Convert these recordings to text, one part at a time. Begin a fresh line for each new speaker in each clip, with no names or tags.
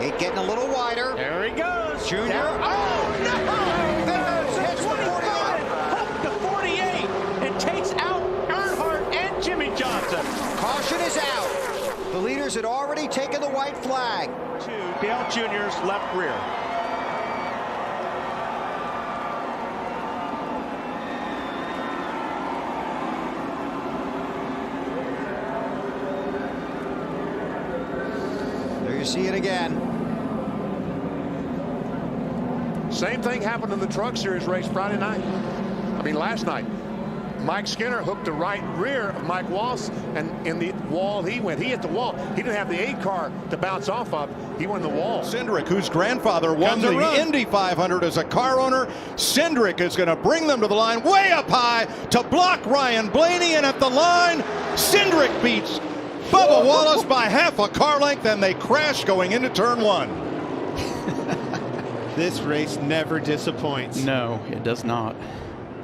Eight getting a little wider.
There he goes.
Junior.
Down.
Oh, no!
There's a 25, up to 48, and takes out Earnhardt and Jimmy Johnson.
Caution is out. The leaders had already taken the white flag.
To Dale Jr.'s left rear.
There you see it again.
Same thing happened in the Truck Series race Friday night. Last night. Mike Skinner hooked the right rear of Mike Wallace, and in the wall he went. He hit the wall. He didn't have the 8 car to bounce off of. He went in the wall.
Cindric, whose grandfather won the Indy 500 as a car owner. Cindric is going to bring them to the line way up high to block Ryan Blaney, and at the line, Cindric beats Bubba Wallace by half a car length, and they crash going into turn 1.
This race never disappoints.
No, it does not.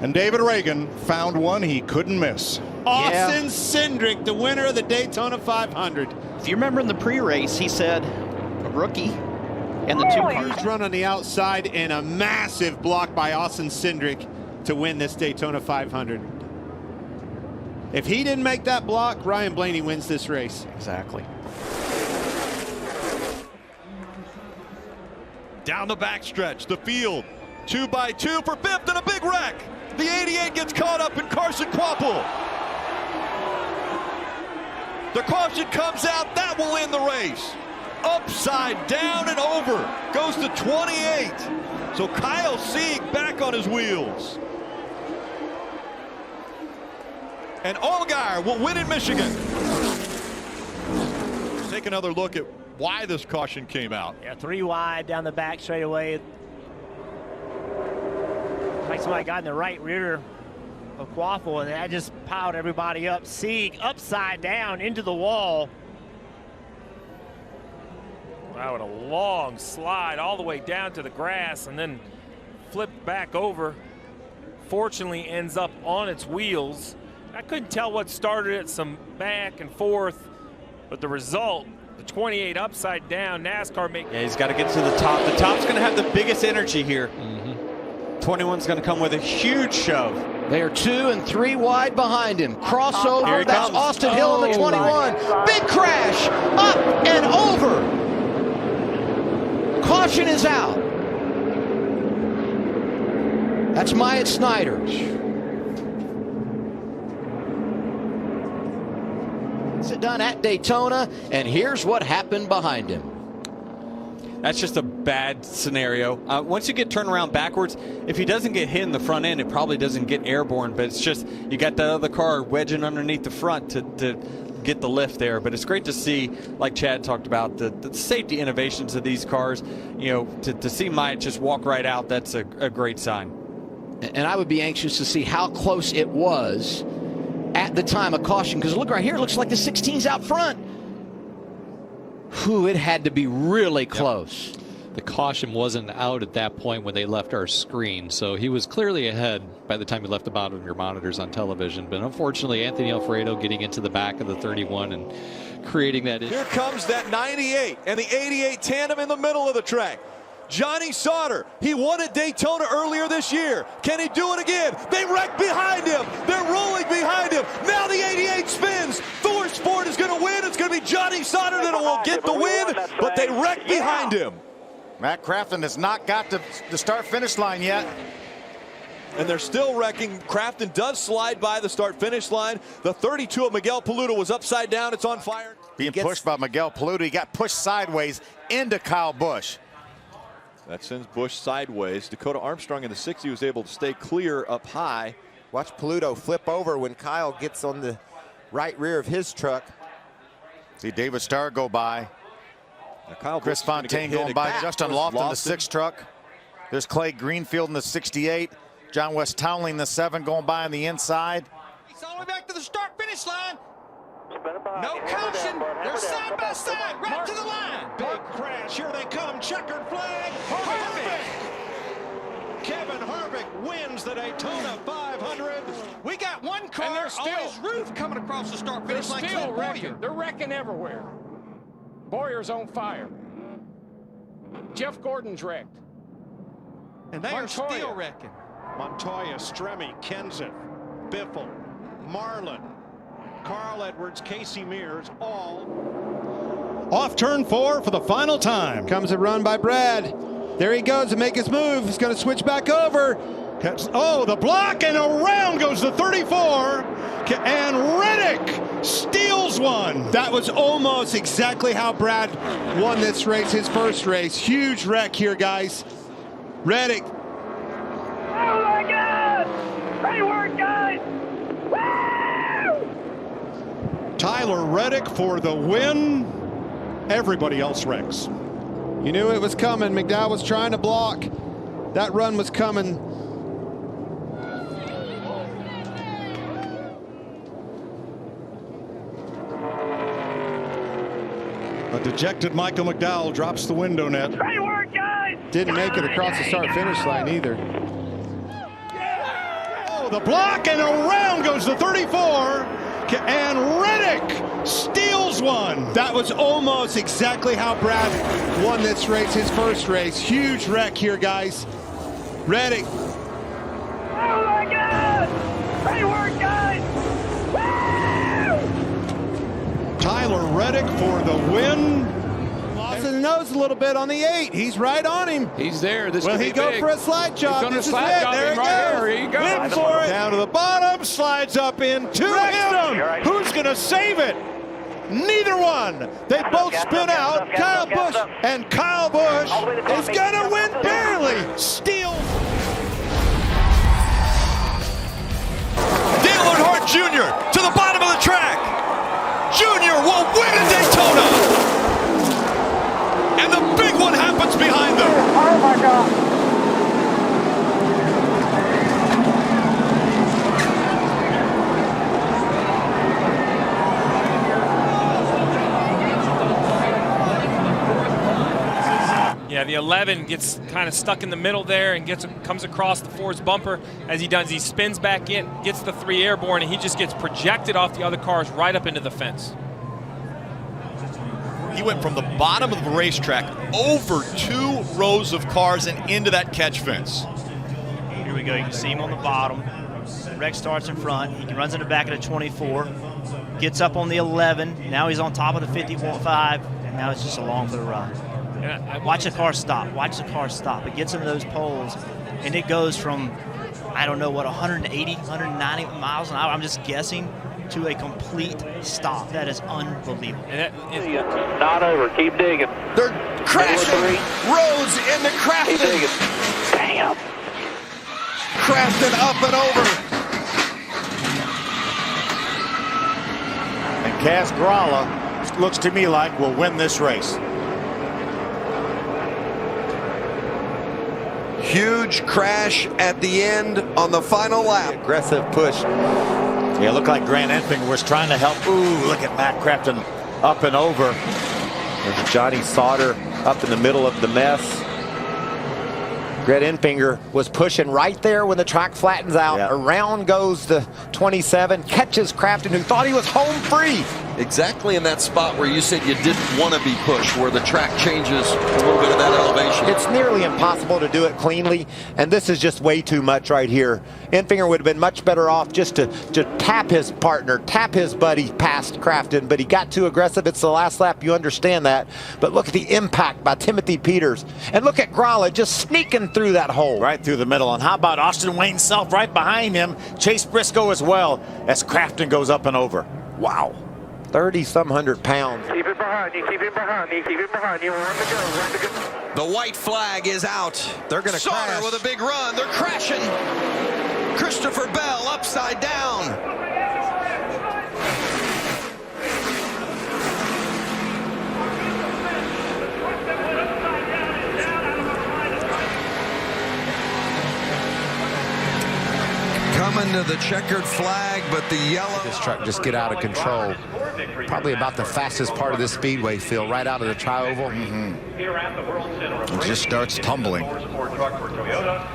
And David Reagan found one he couldn't miss.
Austin Cindric, the winner of the Daytona 500.
If you remember in the pre-race, he said a rookie and the 2 cars.
Huge run on the outside and a massive block by Austin Cindric to win this Daytona 500. If he didn't make that block, Ryan Blaney wins this race.
Exactly.
Down the backstretch, the field, 2 by 2 for 5th and a big wreck. The 88 gets caught up in Carson Kvapil. The caution comes out, that will end the race. Upside down and over, goes to 28. So Kyle Sieg back on his wheels. And Allgaier will win in Michigan. Let's take another look at why this caution came out.
Yeah, 3 wide down the back straightaway. Like somebody got in the right rear of Kvapil, and that just piled everybody up. Sieg upside down into the wall.
Wow, what a long slide all the way down to the grass and then flipped back over. Fortunately ends up on its wheels. I couldn't tell what started it, some back and forth, but the result, the 28 upside down, NASCAR make.
Yeah, he's got to get to the top. The top's going to have the biggest energy here. 21's going to come with a huge shove.
They are 2 and 3 wide behind him. Crossover, that's
comes.
Austin Hill in the 21. Big crash, up and over. Caution is out. That's Myatt Snider. It's done at Daytona, and here's what happened behind him.
That's just a bad scenario. Once you get turned around backwards, if he doesn't get hit in the front end, it probably doesn't get airborne, but it's just you got that other car wedging underneath the front to get the lift there. But it's great to see, like Chad talked about, the safety innovations of these cars. You know, to see Myatt just walk right out, that's a great sign.
And I would be anxious to see how close it was at the time of caution, because look right here, it looks like the 16's out front. Whew, it had to be really close.
Yep. The caution wasn't out at that point when they left our screen, so he was clearly ahead by the time he left the bottom of your monitors on television. But unfortunately, Anthony Alfredo getting into the back of the 31 and creating that issue.
Here comes that 98 and the 88 tandem in the middle of the track. Johnny Sauter, he won at Daytona earlier this year. Can he do it again? They wreck behind him. They're rolling behind him. Now the 88 spins. Thor Sport is going to win. It's going to be Johnny Sauter that will get the win, but they wreck behind him.
Matt Crafton has not got to the start-finish line yet.
And they're still wrecking. Crafton does slide by the start-finish line. The 32 of Miguel Paludo was upside down. It's on fire.
Being pushed by Miguel Paludo. He got pushed sideways into Kyle Busch.
That sends Busch sideways. Dakota Armstrong in the 60 was able to stay clear up high.
Watch Paludo flip over when Kyle gets on the right rear of his truck.
See David Starr go by.
Kyle
Chris Fontaine going by. Justin Lofton in the 6 truck. There's Clay Greenfield in the 68. John West Townley in the 7 going by on the inside.
He's all the way back to the start-finish line. No caution. They're side by side, right to the line. Big crash. Here they come. Checkered flag. Harvick. Kevin Harvick wins the Daytona 500. We got one car,
And they're still,
his roof coming across the start finish line.
still wrecking. They're wrecking everywhere. Boyer's on fire. Jeff Gordon's wrecked.
And they are still wrecking.
Montoya, Stremme, Kenseth, Biffle, Marlin, Carl Edwards, Casey Mears, all off turn 4 for the final time.
Comes a run by Brad. There he goes to make his move. He's going to switch back over.
Oh, the block, and around goes the 34. And Reddick steals one.
That was almost exactly how Brad won this race, his first race. Huge wreck here, guys. Reddick.
Oh my God! Great work, guys! Woo!
Tyler Reddick for the win. Everybody else wrecks.
You knew it was coming. McDowell was trying to block. That run was coming.
A dejected Michael McDowell drops the window net.
Great work, guys!
Didn't make it across the start-finish line either.
Oh, the block, and around goes the 34. And Reddick steals one.
That was almost exactly how Brad won this race, his first race. Huge wreck here, guys. Reddick.
Oh my God! Great work, guys! Woo!
Tyler Reddick for the win.
Lost his nose a little bit on the 8. He's right on him.
He's there. This
Will
could
he
be
go
big.
for a slide job?
He's
This is
slide
it.
job
There
him
he
right
goes.
here. Here you go.
In for it.
Down to the bottom, slides up into him. Who's going to save it? Neither one. They both spin out.
Kyle Busch.
And Kyle Busch
is going to win barely.
Steals.
Dale Earnhardt Jr. to the bottom of the track. Jr. will win at Daytona. And the big one happens behind them.
Oh my God!
Yeah, the 11 gets kind of stuck in the middle there and comes across the Ford's bumper. As he does, he spins back in, gets the 3 airborne, and he just gets projected off the other cars right up into the fence.
He went from the bottom of the racetrack over 2 rows of cars and into that catch fence.
Here we go. You can see him on the bottom. Rex starts in front. He runs in the back of the 24. Gets up on the 11. Now he's on top of the 55. And now it's just along for the ride. Watch the car stop. Watch the car stop. It gets him to those poles, and it goes from, I don't know what, 180, 190 miles an hour, I'm just guessing, to a complete stop. That is unbelievable.
And that is
Not over. Keep digging.
They're crashing roads into Crafton.
Damn.
Crafton up and over.
And Kaz Grala looks to me like will win this race.
Huge crash at the end on the final lap.
Aggressive push.
Yeah, it looked like Grant Enfinger was trying to help. Ooh, look at Matt Crafton up and over.
There's Johnny Sauter up in the middle of the mess. Grant Enfinger was pushing right there when the track flattens out.
Yeah.
Around goes the 27, catches Crafton, who thought he was home free.
Exactly in that spot where you said you didn't want to be pushed, where the track changes a little bit of that elevation.
It's nearly impossible to do it cleanly, and this is just way too much right here. Enfinger would have been much better off just to tap his partner, tap his buddy past Crafton, but he got too aggressive. It's the last lap, you understand that. But look at the impact by Timothy Peters. And look at Grala just sneaking through that hole.
Right through the middle. And how about Austin Wayne Self right behind him? Chase Briscoe as well as Crafton goes up and over. Wow.
30-some hundred pounds.
Keep it behind you. Keep it behind you. Keep it behind you. Run to go. Run to go.
The white flag is out.
They're going to crash.
Sauter with a big run. They're crashing. Christopher Bell upside down. Coming into the checkered flag, but the yellow.
This truck just get out of control. Probably about the fastest part of this speedway, Phil, right out of the tri-oval.
It just starts tumbling.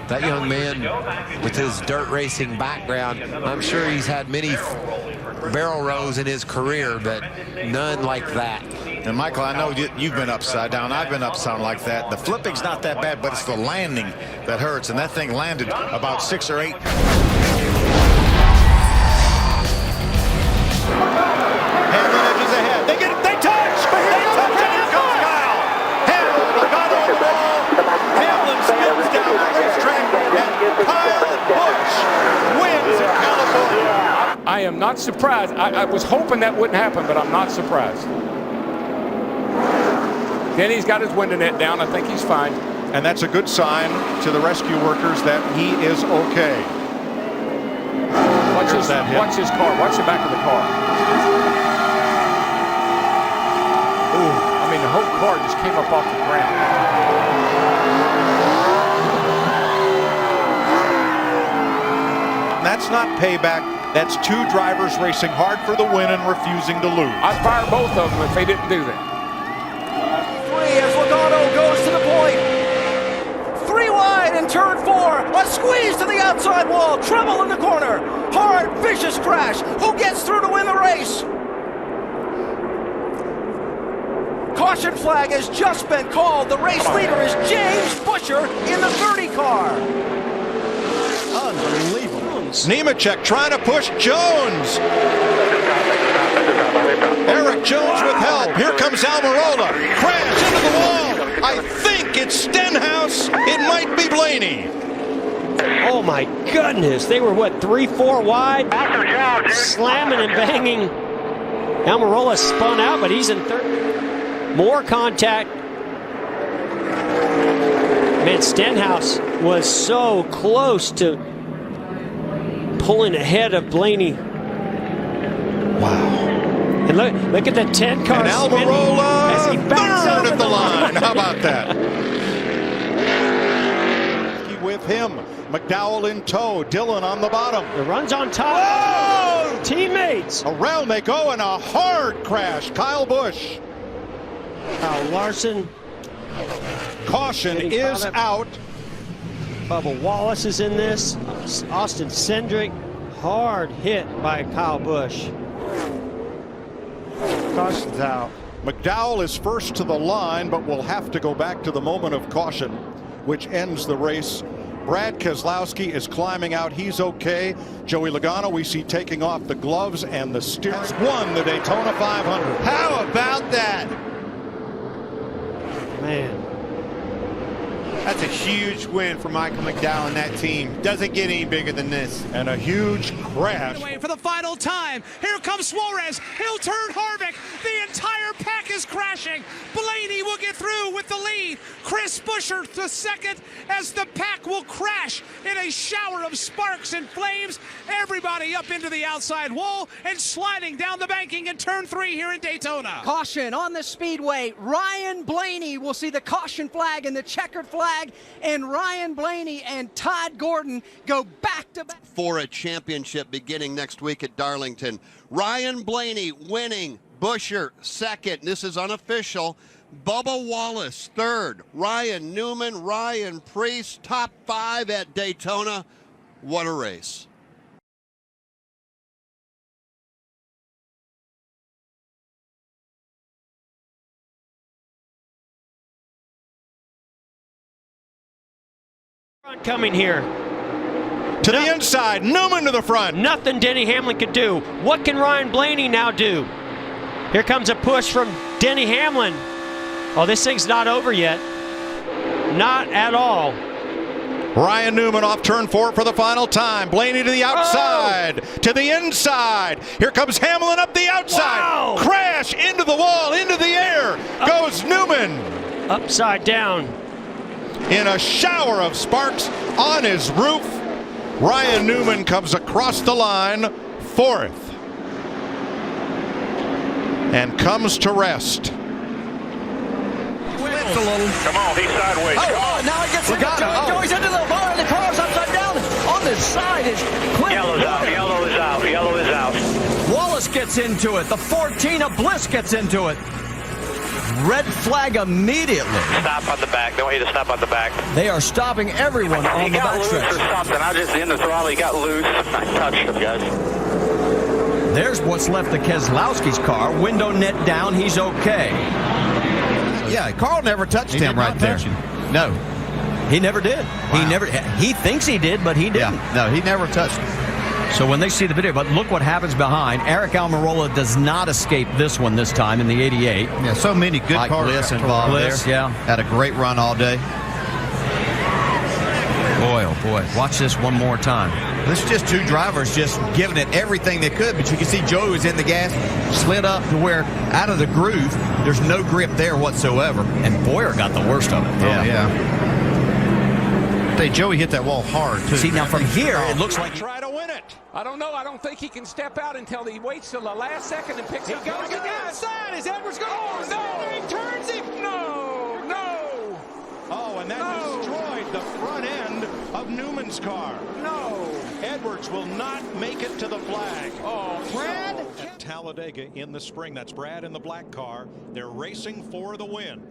That young man, with his dirt racing background, I'm sure he's had many barrel rolls in his career, but none like that.
And Michael, I know you've been upside down. I've been upside down like that. The flipping's not that bad, but it's the landing that hurts. And that thing landed about 6 or 8. Hamlin edges ahead. They touch! They touch! And here comes Kyle. Hamlin got on the ball. Hamlin spins down the racetrack, and Kyle Busch wins in California.
I am not surprised. I was hoping that wouldn't happen, but I'm not surprised. Denny's got his window net down. I think he's fine.
And that's a good sign to the rescue workers that he is okay.
Watch his car. Watch the back of the car. Ooh, I mean, the whole car just came up off the ground.
That's not payback. That's two drivers racing hard for the win and refusing to lose.
I'd fire both of them if they didn't do that.
As Logano goes to the point. 3 wide in turn 4. A squeeze to the outside wall. Trouble in the corner. Hard, vicious crash. Who gets through to win the race? Caution flag has just been called. The race leader is James Busher in the 30 car.
Unbelievable. Nemechek trying to push Jones. Eric Jones with help. Here comes Almirola. Crash into the wall. I think it's Stenhouse. It might be Blaney.
Oh my goodness. They were what, 3-4 wide? Slamming and banging. Almirola spun out, but he's in third. More contact. Man, Stenhouse was so close to pulling ahead of Blaney.
Wow.
And look at the 10 car.
And Almirola as he backs third at the line. How about that? With him, McDowell in tow, Dillon on the bottom.
The run's on top.
Whoa!
Teammates.
Around they go and a hard crash. Kyle Busch.
Kyle Larson.
Caution is out.
Bubba Wallace is in this. Austin Cindric. Hard hit by Kyle Busch. Caution's out.
McDowell is first to the line, but will have to go back to the moment of caution, which ends the race. Brad Keselowski is climbing out. He's okay. Joey Logano we see taking off the gloves and the steering. Won the Daytona 500.
How about that?
Man.
That's a huge win for Michael McDowell and that team. Doesn't get any bigger than this.
And a huge crash.
For the final time. Here comes Suarez. He'll turn Harvick. The entire pack is crashing. Blaney will get through with the lead. Chris Buescher to second as the pack will crash in a shower of sparks and flames. Everybody up into the outside wall and sliding down the banking in turn 3 here in Daytona.
Caution on the speedway. Ryan Blaney will see the caution flag and the checkered flag, and Ryan Blaney and Todd Gordon go back to back
for a championship beginning next week at Darlington. Ryan Blaney winning, Buescher second. This is unofficial. Bubba Wallace third. Ryan Newman, Ryan Preece, top 5 at Daytona. What a race.
Coming here.
To the inside, Newman to the front.
Nothing Denny Hamlin could do. What can Ryan Blaney now do? Here comes a push from Denny Hamlin. Oh, this thing's not over yet. Not at all.
Ryan Newman off turn 4 for the final time. Blaney to the outside, to the inside. Here comes Hamlin up the outside.
Wow.
Crash into the wall, into the air goes Newman.
Upside down.
In a shower of sparks on his roof, Ryan Newman comes across the line, 4th, and comes to rest.
Come on, he's sideways.
Now he gets Joey's into the bar, and the car's upside down on this
side is Clint.
Yellow's out, yellow is out, yellow is out.
Wallace gets into it. The 14 of Bliss gets into it. Red flag immediately.
Stop on the back. They want you to stop on the back.
They are stopping everyone on the backstretch.
He got loose or something. I was just in the throttle. He got loose. I touched him, guys.
There's what's left of Keselowski's car. Window net down. He's okay.
Yeah, Carl never touched him right there. No.
He never did.
Wow.
He thinks he did, but he didn't.
Yeah, no, he never touched him.
So when they see the video, but look what happens behind. Eric Almirola does not escape this one this time in the 88.
Yeah, so many good cars
Bliss
involved
Bliss,
there.
Yeah.
Had a great run all day.
Boy, oh boy. Watch this one more time.
This is just two drivers just giving it everything they could, but you can see Joey was in the gas, slid up to where out of the groove, there's no grip there whatsoever.
And Boyer got the worst of it.
Yeah, yeah. Joey hit that wall hard, too.
See, now from here, it looks like...
Try to win it.
I don't know. I don't think he can step out until he waits till the last second and picks up.
He goes outside. Is Edwards going? Oh, no. He turns him.
No, no.
Oh, and that destroyed the front end of Newman's car.
No.
Edwards will not make it to the flag.
Oh,
Brad Talladega in the spring. That's Brad in the black car. They're racing for the win.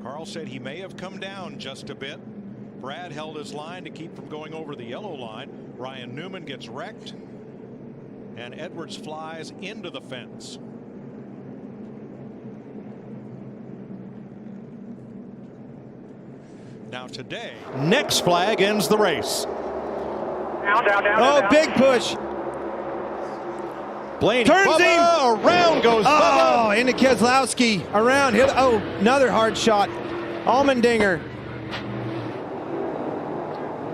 Carl said he may have come down just a bit. Brad held his line to keep from going over the yellow line. Ryan Newman gets wrecked, and Edwards flies into the fence. Now today, next flag ends the race.
Down.
Big push.
Blaney
turns him.
Around goes Bubba.
Oh, into Keselowski. Around. Oh, another hard shot. Allmendinger.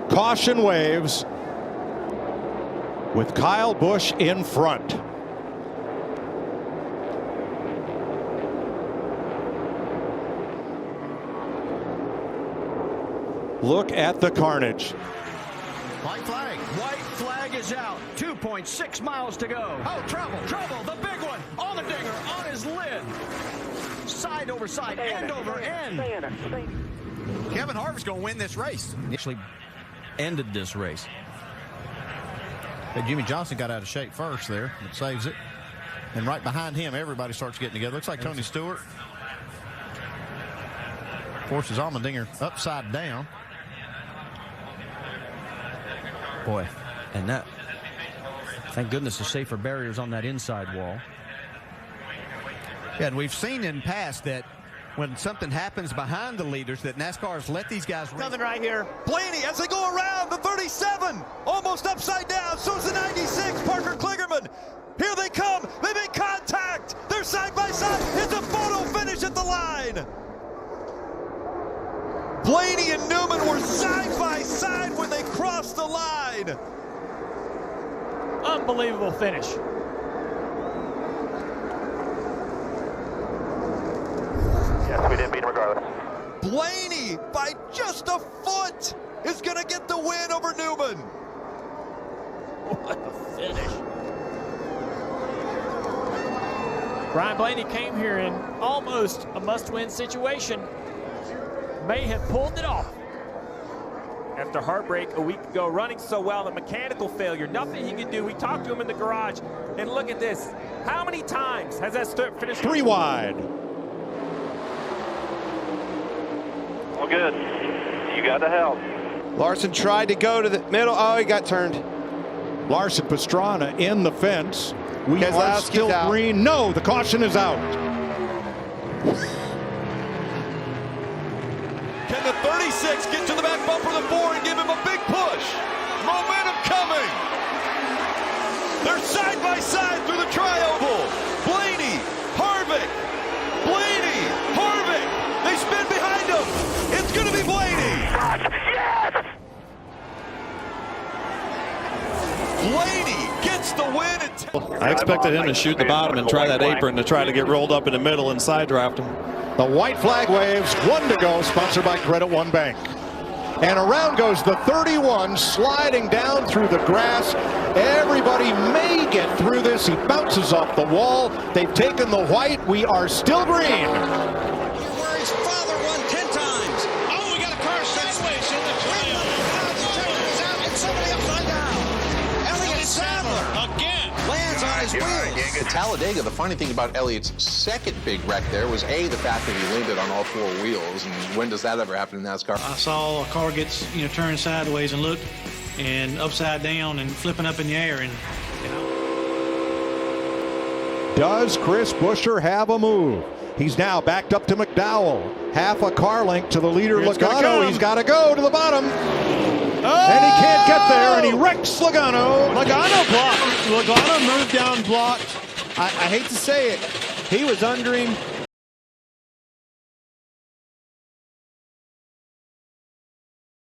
Caution waves with Kyle Busch in front. Look at the carnage.
White flag.
White flag is out. 2.6 miles to go. Oh, trouble. The big one. Allmendinger on his lid. Side over side. End over end.
Kevin Harvick's going to win this race.
Actually ended this race.
But Jimmy Johnson got out of shape first there. It saves it. And right behind him, everybody starts getting together. Looks like Tony Stewart forces Allmendinger upside down.
Boy, and that, thank goodness, the safer barriers on that inside wall.
Yeah, and we've seen in past that when something happens behind the leaders that NASCAR's let these guys
coming right here.
Blaney as they go around the 37, almost upside down. So is the 96, Parker Kligerman. Here they come. They make contact. They're side by side. It's a photo finish at the line. Blaney and Newman were side by side when they crossed the line.
Unbelievable finish.
Yes, we didn't beat him regardless.
Blaney, by just a foot, is going to get the win over Newman.
What a finish. Ryan Blaney came here in almost a must-win situation. May have pulled it off.
After heartbreak a week ago, running so well, the mechanical failure, nothing he could do. We talked to him in the garage, and look at this. How many times has that finished?
3 wide.
All good. You got the help.
Larson tried to go to the middle. Oh, he got turned.
Larson Pastrana in the fence. We are
Keselowski's
still
out.
green. No, the caution is out.
Can the 36 get to the back bumper of the 4 and give him a big push? Momentum coming. They're side by side through the tri-oval. Blaney, Harvick. Blaney, Harvick. They spin behind him. It's going to be Blaney.
Yes!
Blaney gets the win.
I expected him to shoot the bottom and try that apron to try to get rolled up in the middle and side draft him.
The white flag waves, 1 to go, sponsored by Credit One Bank. And around goes the 31, sliding down through the grass. Everybody may get through this. He bounces off the wall. They've taken the white. We are still green.
Where his father won 10 times. Oh, we got a car sideways in the trail.
guy's wheels. At Talladega, the funny thing about Elliot's second big wreck there was the fact that he landed on all four wheels. And when does that ever happen in NASCAR?
I saw a car gets turned sideways and looked and upside down and flipping up in the air, and
Does Chris Buescher have a move? He's now backed up to McDowell. Half a car length to the leader, Logano. He's got to go to the bottom. And he can't get there, and he wrecks Logano.
Logano blocked. Logano moved down, blocked. I hate to say it. He was under him.